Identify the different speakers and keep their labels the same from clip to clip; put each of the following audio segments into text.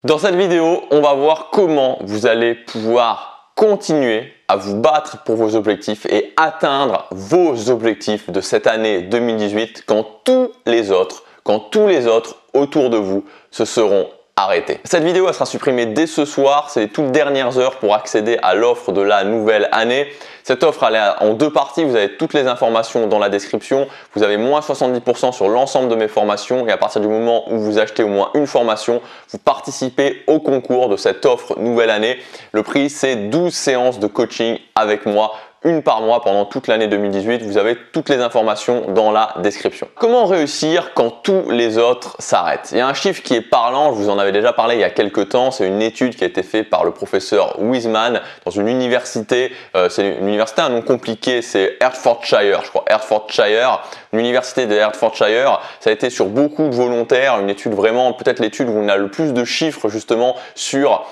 Speaker 1: Dans cette vidéo, on va voir comment vous allez pouvoir continuer à vous battre pour vos objectifs et atteindre vos objectifs de cette année 2018 quand tous les autres autour de vous se seront arrêtés. Cette vidéo elle sera supprimée dès ce soir, c'est les toutes dernières heures pour accéder à l'offre de la nouvelle année. Cette offre elle est en deux parties, vous avez toutes les informations dans la description, vous avez moins 70% sur l'ensemble de mes formations et à partir du moment où vous achetez au moins une formation, vous participez au concours de cette offre nouvelle année. Le prix c'est 12 séances de coaching avec moi, une par mois pendant toute l'année 2018. Vous avez toutes les informations dans la description. Comment réussir quand tous les autres s'arrêtent? Il y a un chiffre qui est parlant, je vous en avais déjà parlé il y a quelques temps. C'est une étude qui a été faite par le professeur Wiseman dans une université. C'est une université à un nom compliqué, c'est Hertfordshire, je crois, Hertfordshire. L'université de Hertfordshire, ça a été sur beaucoup de volontaires, une étude vraiment, peut-être l'étude où on a le plus de chiffres justement sur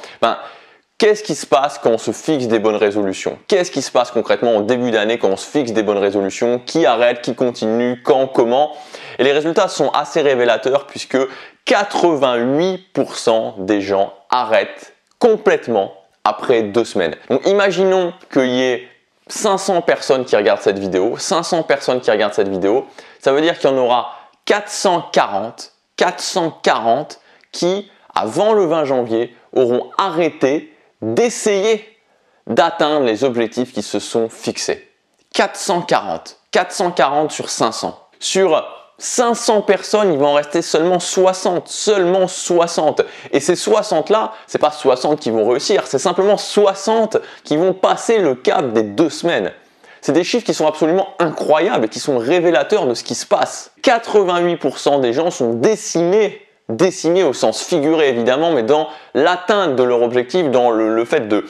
Speaker 1: qu'est-ce qui se passe quand on se fixe des bonnes résolutions? Qu'est-ce qui se passe concrètement au début d'année quand on se fixe des bonnes résolutions? Qui arrête? Qui continue? Quand? Comment? Et les résultats sont assez révélateurs puisque 88% des gens arrêtent complètement après 2 semaines. Donc imaginons qu'il y ait 500 personnes qui regardent cette vidéo. 500 personnes qui regardent cette vidéo, ça veut dire qu'il y en aura 440 qui, avant le 20 janvier, auront arrêté d'essayer d'atteindre les objectifs qui se sont fixés. 440 sur 500. Sur 500 personnes, il va en rester seulement 60. Et ces 60-là, c'est pas 60 qui vont réussir, c'est simplement 60 qui vont passer le cap des 2 semaines. C'est des chiffres qui sont absolument incroyables et qui sont révélateurs de ce qui se passe. 88% des gens sont décimés au sens figuré évidemment, mais dans l'atteinte de leur objectif, dans le fait de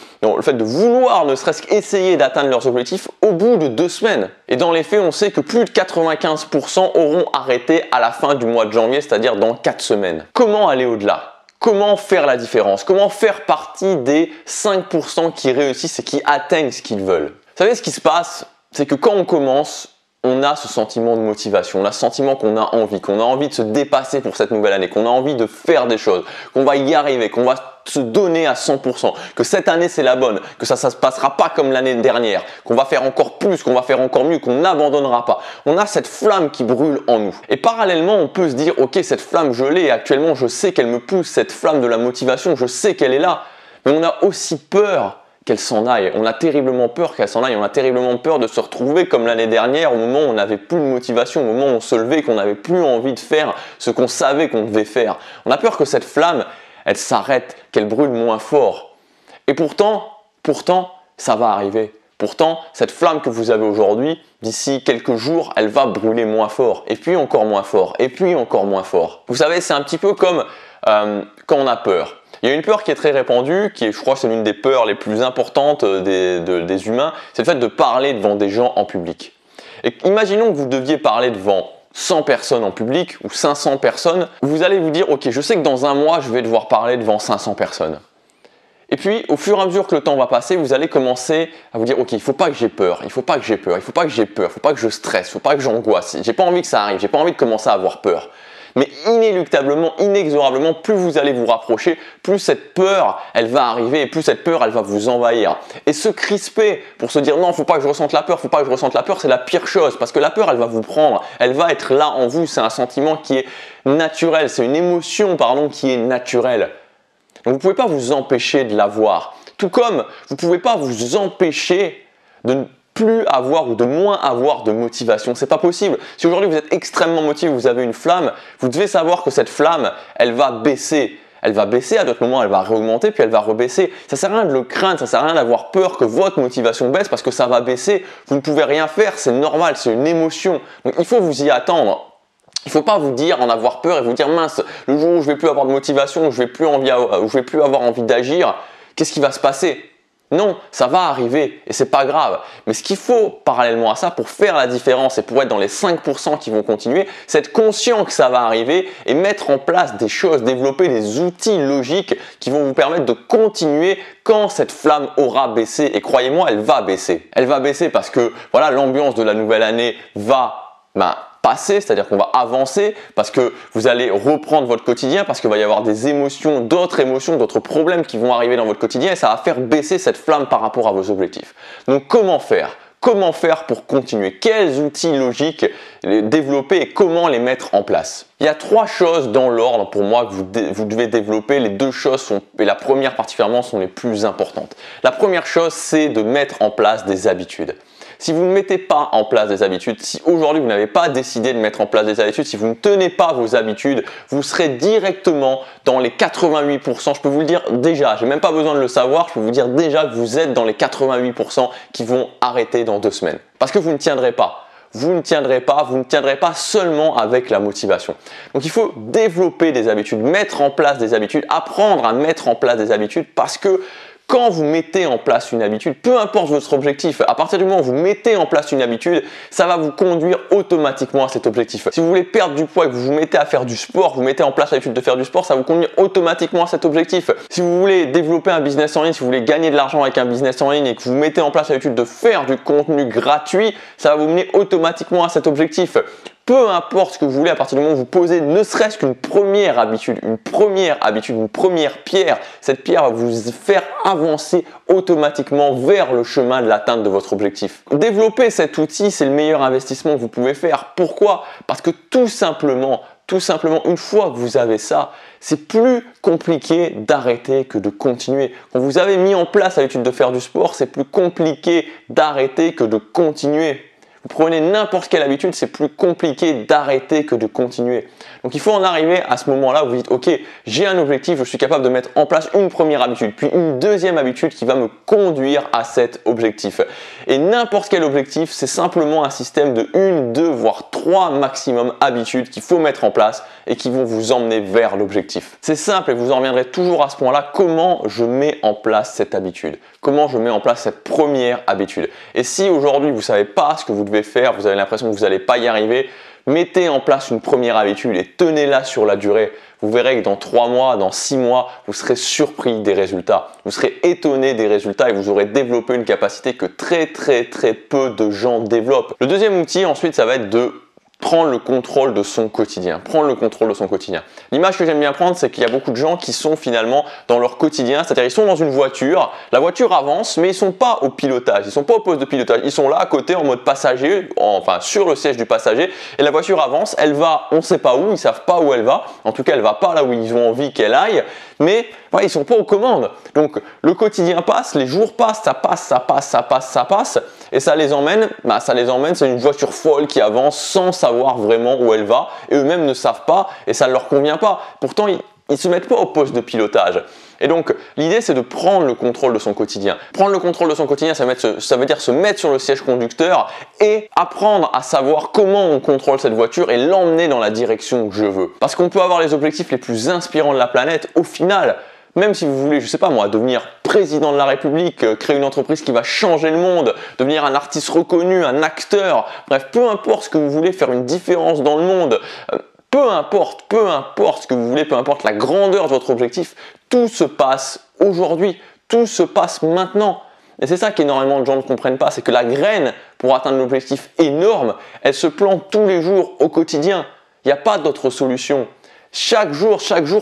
Speaker 1: vouloir ne serait-ce qu'essayer d'atteindre leurs objectifs au bout de 2 semaines. Et dans les faits, on sait que plus de 95% auront arrêté à la fin du mois de janvier, c'est-à-dire dans 4 semaines. Comment aller au-delà? Comment faire la différence? Comment faire partie des 5% qui réussissent et qui atteignent ce qu'ils veulent? Vous savez ce qui se passe? C'est que quand on commence, on a ce sentiment de motivation, on a ce sentiment qu'on a envie de se dépasser pour cette nouvelle année, qu'on a envie de faire des choses, qu'on va y arriver, qu'on va se donner à 100%, que cette année c'est la bonne, que ça se passera pas comme l'année dernière, qu'on va faire encore plus, qu'on va faire encore mieux, qu'on n'abandonnera pas. On a cette flamme qui brûle en nous. Et parallèlement, on peut se dire, ok, cette flamme je l'ai, actuellement je sais qu'elle me pousse, cette flamme de la motivation, je sais qu'elle est là, mais on a aussi peur qu'elle s'en aille. On a terriblement peur qu'elle s'en aille. On a terriblement peur de se retrouver comme l'année dernière au moment où on n'avait plus de motivation, au moment où on se levait, qu'on n'avait plus envie de faire ce qu'on savait qu'on devait faire. On a peur que cette flamme, elle s'arrête, qu'elle brûle moins fort. Et pourtant, ça va arriver. Pourtant, cette flamme que vous avez aujourd'hui, d'ici quelques jours, elle va brûler moins fort. Et puis encore moins fort. Et puis encore moins fort. Vous savez, c'est un petit peu comme quand on a peur. Il y a une peur qui est très répandue, qui est, je crois, c'est l'une des peurs les plus importantes des humains, c'est le fait de parler devant des gens en public. Et imaginons que vous deviez parler devant 100 personnes en public ou 500 personnes, vous allez vous dire, ok, je sais que dans un mois, je vais devoir parler devant 500 personnes. Et puis, au fur et à mesure que le temps va passer, vous allez commencer à vous dire, ok, il faut pas que j'ai peur, il faut pas que je stresse, il faut pas que j'angoisse, j'ai pas envie que ça arrive, j'ai pas envie de commencer à avoir peur. Mais inéluctablement, inexorablement, plus vous allez vous rapprocher, plus cette peur, elle va arriver et plus cette peur, elle va vous envahir. Et se crisper pour se dire non, faut pas que je ressente la peur, c'est la pire chose parce que la peur, elle va vous prendre, elle va être là en vous, c'est un sentiment qui est naturel, c'est une émotion, qui est naturelle. Donc vous pouvez pas vous empêcher de l'avoir. Tout comme vous pouvez pas vous empêcher de ne plus avoir ou de moins avoir de motivation. C'est pas possible. Si aujourd'hui vous êtes extrêmement motivé, vous avez une flamme, vous devez savoir que cette flamme, elle va baisser. Elle va baisser à d'autres moments, elle va réaugmenter puis elle va rebaisser. Ça sert à rien de le craindre, ça sert à rien d'avoir peur que votre motivation baisse parce que ça va baisser. Vous ne pouvez rien faire, c'est normal, c'est une émotion. Donc il faut vous y attendre. Il ne faut pas vous dire en avoir peur et vous dire mince, le jour où je vais plus avoir de motivation, où je vais plus avoir envie d'agir, qu'est-ce qui va se passer? Non, ça va arriver et c'est pas grave. Mais ce qu'il faut parallèlement à ça pour faire la différence et pour être dans les 5% qui vont continuer, c'est être conscient que ça va arriver et mettre en place des choses, développer des outils logiques qui vont vous permettre de continuer quand cette flamme aura baissé. Et croyez-moi, elle va baisser. Elle va baisser parce que voilà, l'ambiance de la nouvelle année va passer, c'est-à-dire qu'on va avancer parce que vous allez reprendre votre quotidien, parce qu'il va y avoir des émotions, d'autres problèmes qui vont arriver dans votre quotidien et ça va faire baisser cette flamme par rapport à vos objectifs. Donc comment faire? Comment faire pour continuer? Quels outils logiques développer et comment les mettre en place? Il y a 3 choses dans l'ordre pour moi que vous devez développer. Les 2 choses et la première particulièrement sont les plus importantes. La première chose, c'est de mettre en place des habitudes. Si vous ne mettez pas en place des habitudes, si aujourd'hui vous n'avez pas décidé de mettre en place des habitudes, si vous ne tenez pas vos habitudes, vous serez directement dans les 88%. Je peux vous le dire déjà, je n'ai même pas besoin de le savoir, je peux vous dire déjà que vous êtes dans les 88% qui vont arrêter dans 2 semaines. Parce que vous ne tiendrez pas. Vous ne tiendrez pas seulement avec la motivation. Donc il faut développer des habitudes, mettre en place des habitudes, apprendre à mettre en place des habitudes parce que quand vous mettez en place une habitude, peu importe votre objectif, à partir du moment où vous mettez en place une habitude, ça va vous conduire automatiquement à cet objectif. Si vous voulez perdre du poids et que vous vous mettez à faire du sport, vous mettez en place l'habitude de faire du sport, ça va vous conduire automatiquement à cet objectif. Si vous voulez développer un business en ligne, si vous voulez gagner de l'argent avec un business en ligne et que vous mettez en place l'habitude de faire du contenu gratuit, ça va vous mener automatiquement à cet objectif. Peu importe ce que vous voulez, à partir du moment où vous posez ne serait-ce qu'une première habitude, une première pierre, cette pierre va vous faire avancer automatiquement vers le chemin de l'atteinte de votre objectif. Développer cet outil, c'est le meilleur investissement que vous pouvez faire. Pourquoi? Parce que tout simplement, une fois que vous avez ça, c'est plus compliqué d'arrêter que de continuer. Quand vous avez mis en place l'habitude de faire du sport, c'est plus compliqué d'arrêter que de continuer. Vous prenez n'importe quelle habitude, c'est plus compliqué d'arrêter que de continuer. Donc il faut en arriver à ce moment-là où vous dites ok, j'ai un objectif, je suis capable de mettre en place une première habitude, puis une deuxième habitude qui va me conduire à cet objectif. Et n'importe quel objectif, c'est simplement un système de 1, 2, voire 3 maximum habitudes qu'il faut mettre en place et qui vont vous emmener vers l'objectif. C'est simple et vous en reviendrez toujours à ce point-là, comment je mets en place cette habitude? Comment je mets en place cette première habitude? Et si aujourd'hui vous ne savez pas ce que vous devez faire, vous avez l'impression que vous n'allez pas y arriver, mettez en place une première habitude et tenez-la sur la durée. Vous verrez que dans 3 mois, dans 6 mois, vous serez surpris des résultats. Vous serez étonné des résultats et vous aurez développé une capacité que très peu de gens développent. Le deuxième outil ensuite, ça va être de prendre le contrôle de son quotidien. L'image que j'aime bien prendre, c'est qu'il y a beaucoup de gens qui sont finalement dans leur quotidien, c'est-à-dire ils sont dans une voiture, la voiture avance, mais ils sont pas au pilotage, ils sont pas au poste de pilotage, ils sont là à côté en mode passager, enfin sur le siège du passager, et la voiture avance, elle va, on ne sait pas où, ils savent pas où elle va, en tout cas elle va pas là où ils ont envie qu'elle aille, mais voilà, ils sont pas aux commandes. Donc le quotidien passe, les jours passent, ça passe, et ça les emmène, c'est une voiture folle qui avance sans savoir vraiment où elle va, et eux-mêmes ne savent pas, et ça ne leur convient pas. Pourtant, ils ne se mettent pas au poste de pilotage. Et donc, l'idée, c'est de prendre le contrôle de son quotidien. Prendre le contrôle de son quotidien, ça veut dire se mettre sur le siège conducteur et apprendre à savoir comment on contrôle cette voiture et l'emmener dans la direction que je veux. Parce qu'on peut avoir les objectifs les plus inspirants de la planète, au final, même si vous voulez, je sais pas moi, devenir président de la République, créer une entreprise qui va changer le monde, devenir un artiste reconnu, un acteur, bref, peu importe ce que vous voulez, faire une différence dans le monde, peu importe ce que vous voulez, peu importe la grandeur de votre objectif, tout se passe aujourd'hui, tout se passe maintenant. Et c'est ça qu'énormément de gens ne comprennent pas, c'est que la graine pour atteindre l'objectif énorme, elle se plante tous les jours au quotidien. Il n'y a pas d'autre solution. Chaque jour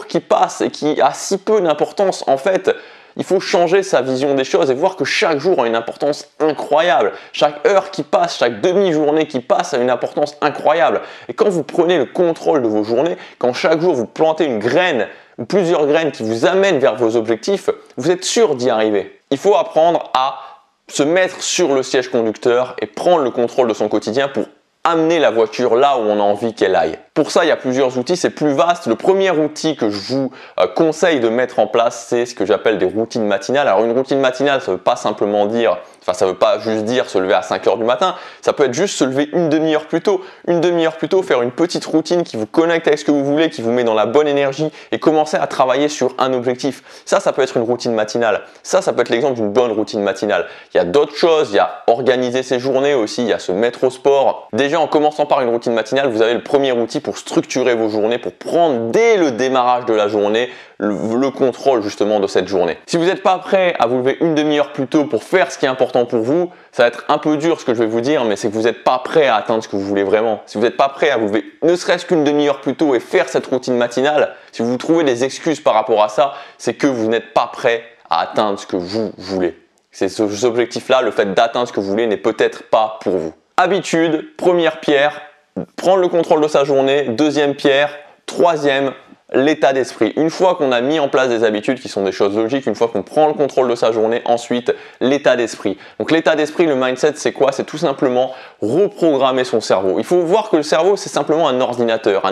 Speaker 1: qui passe et qui a si peu d'importance, en fait, il faut changer sa vision des choses et voir que chaque jour a une importance incroyable. Chaque heure qui passe, chaque demi-journée qui passe a une importance incroyable. Et quand vous prenez le contrôle de vos journées, quand chaque jour vous plantez une graine ou plusieurs graines qui vous amènent vers vos objectifs, vous êtes sûr d'y arriver. Il faut apprendre à se mettre sur le siège conducteur et prendre le contrôle de son quotidien pour amener la voiture là où on a envie qu'elle aille. Pour ça, il y a plusieurs outils, c'est plus vaste. Le premier outil que je vous conseille de mettre en place, c'est ce que j'appelle des routines matinales. Alors une routine matinale, ça ne veut pas simplement dire, ça ne veut pas juste dire se lever à 5 heures du matin, ça peut être juste se lever une demi-heure plus tôt. Une demi-heure plus tôt, faire une petite routine qui vous connecte avec ce que vous voulez, qui vous met dans la bonne énergie et commencer à travailler sur un objectif. Ça peut être une routine matinale. Ça peut être l'exemple d'une bonne routine matinale. Il y a d'autres choses, il y a organiser ses journées aussi, il y a se mettre au sport. Déjà en commençant par une routine matinale, vous avez le premier outil pour pour structurer vos journées, pour prendre dès le démarrage de la journée le contrôle justement de cette journée. Si vous n'êtes pas prêt à vous lever une demi-heure plus tôt pour faire ce qui est important pour vous, ça va être un peu dur ce que je vais vous dire, mais c'est que vous n'êtes pas prêt à atteindre ce que vous voulez vraiment. Si vous n'êtes pas prêt à vous lever ne serait-ce qu'une demi-heure plus tôt et faire cette routine matinale, si vous trouvez des excuses par rapport à ça, c'est que vous n'êtes pas prêt à atteindre ce que vous voulez. C'est ces objectifs-là, le fait d'atteindre ce que vous voulez n'est peut-être pas pour vous. Habitude, première pierre, prendre le contrôle de sa journée. Deuxième pierre, troisième, l'état d'esprit. Une fois qu'on a mis en place des habitudes qui sont des choses logiques, une fois qu'on prend le contrôle de sa journée, ensuite l'état d'esprit. Donc l'état d'esprit, le mindset, c'est quoi? C'est tout simplement reprogrammer son cerveau. Il faut voir que le cerveau, c'est simplement un ordinateur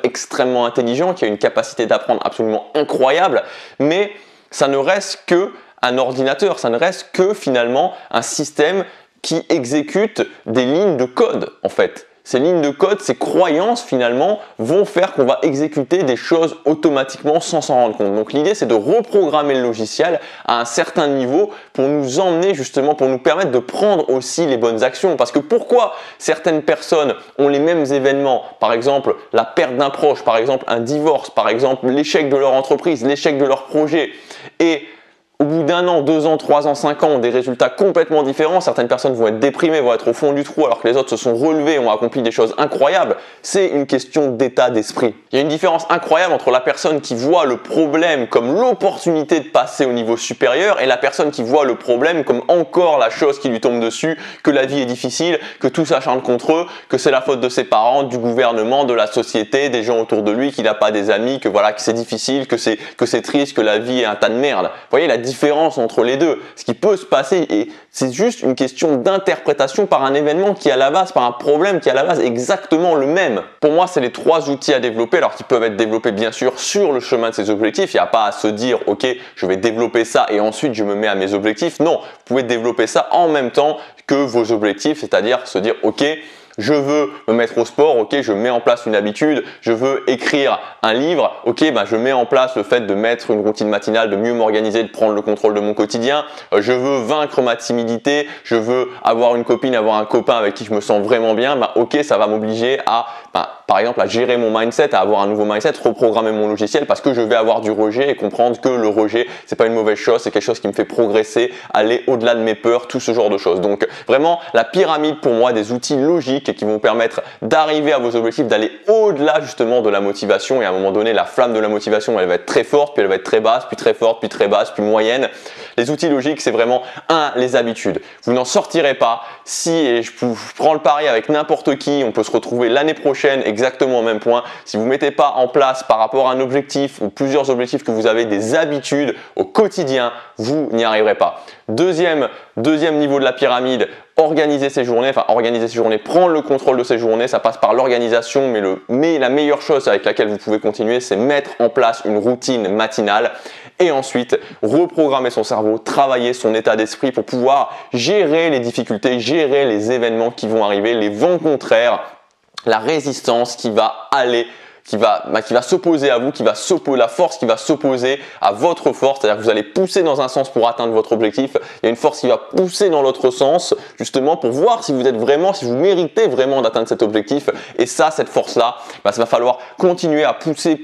Speaker 1: extrêmement intelligent qui a une capacité d'apprendre absolument incroyable, mais ça ne reste que un ordinateur, ça ne reste que finalement un système qui exécute des lignes de code en fait. Ces lignes de code, ces croyances finalement vont faire qu'on va exécuter des choses automatiquement sans s'en rendre compte. Donc l'idée c'est de reprogrammer le logiciel à un certain niveau pour nous emmener justement, pour nous permettre de prendre aussi les bonnes actions. Parce que pourquoi certaines personnes ont les mêmes événements, par exemple la perte d'un proche, par exemple un divorce, par exemple l'échec de leur entreprise, l'échec de leur projet, et au bout d'un an, 2 ans, 3 ans, 5 ans, ont des résultats complètement différents. Certaines personnes vont être déprimées, vont être au fond du trou alors que les autres se sont relevés, ont accompli des choses incroyables. C'est une question d'état d'esprit. Il y a une différence incroyable entre la personne qui voit le problème comme l'opportunité de passer au niveau supérieur et la personne qui voit le problème comme encore la chose qui lui tombe dessus, que la vie est difficile, que tout s'acharne contre eux, que c'est la faute de ses parents, du gouvernement, de la société, des gens autour de lui, qu'il n'a pas des amis, que voilà, que c'est difficile, que c'est triste, que la vie est un tas de merde. Vous voyez la différence entre les deux, ce qui peut se passer, et c'est juste une question d'interprétation par un événement qui est à la base, par un problème qui est à la base exactement le même. Pour moi, c'est les 3 outils à développer, alors qui peuvent être développés bien sûr sur le chemin de ces objectifs. Il n'y a pas à se dire, ok, je vais développer ça et ensuite je me mets à mes objectifs. Non, vous pouvez développer ça en même temps que vos objectifs, c'est-à-dire se dire, ok, je veux me mettre au sport, ok, je mets en place une habitude, je veux écrire un livre, ok, je mets en place le fait de mettre une routine matinale, de mieux m'organiser, de prendre le contrôle de mon quotidien, je veux vaincre ma timidité, je veux avoir une copine, avoir un copain avec qui je me sens vraiment bien, ok, ça va m'obliger à, par exemple, à gérer mon mindset, à avoir un nouveau mindset, reprogrammer mon logiciel parce que je vais avoir du rejet et comprendre que le rejet, c'est pas une mauvaise chose, c'est quelque chose qui me fait progresser, aller au-delà de mes peurs, tout ce genre de choses. Donc vraiment, la pyramide pour moi, des outils logiques qui vont permettre d'arriver à vos objectifs, d'aller au-delà justement de la motivation, et à un moment donné, la flamme de la motivation, elle va être très forte, puis elle va être très basse, puis très forte, puis très basse, puis moyenne. Les outils logiques, c'est vraiment les habitudes. Vous n'en sortirez pas si, et je prends le pari avec n'importe qui, on peut se retrouver l'année prochaine exactement au même point. Si vous ne mettez pas en place par rapport à un objectif ou plusieurs objectifs que vous avez, des habitudes au quotidien, vous n'y arriverez pas. Deuxième niveau de la pyramide, organiser ses journées, prendre le contrôle de ses journées, ça passe par l'organisation, mais la meilleure chose avec laquelle vous pouvez continuer, c'est mettre en place une routine matinale et ensuite reprogrammer son cerveau, travailler son état d'esprit pour pouvoir gérer les difficultés, gérer les événements qui vont arriver, les vents contraires, la résistance qui va s'opposer à vous, la force qui va s'opposer à votre force, c'est-à-dire que vous allez pousser dans un sens pour atteindre votre objectif, il y a une force qui va pousser dans l'autre sens, justement pour voir si vous méritez vraiment d'atteindre cet objectif, et ça, cette force-là, ça va falloir continuer à pousser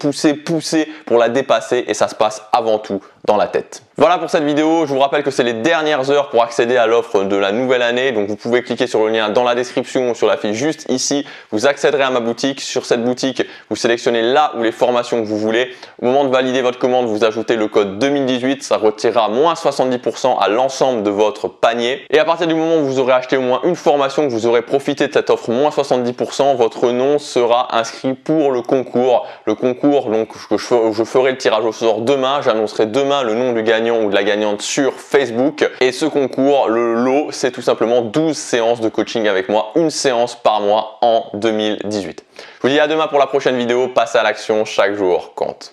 Speaker 1: pour la dépasser, et ça se passe avant tout dans la tête. Voilà pour cette vidéo, je vous rappelle que c'est les dernières heures pour accéder à l'offre de la nouvelle année, donc vous pouvez cliquer sur le lien dans la description ou sur la fiche juste ici, vous accéderez à ma boutique. Sur cette boutique, vous sélectionnez là où les formations que vous voulez. Au moment de valider votre commande, vous ajoutez le code 2018, ça retirera moins 70% à l'ensemble de votre panier. Et à partir du moment où vous aurez acheté au moins une formation, que vous aurez profité de cette offre moins 70%, votre nom sera inscrit pour le concours. Le concours, donc je ferai le tirage au sort demain, j'annoncerai demain le nom du gagnant ou de la gagnante sur Facebook. Et ce concours, le lot, c'est tout simplement 12 séances de coaching avec moi, une séance par mois en 2018. Je vous dis à demain pour la prochaine vidéo, passez à l'action, chaque jour compte.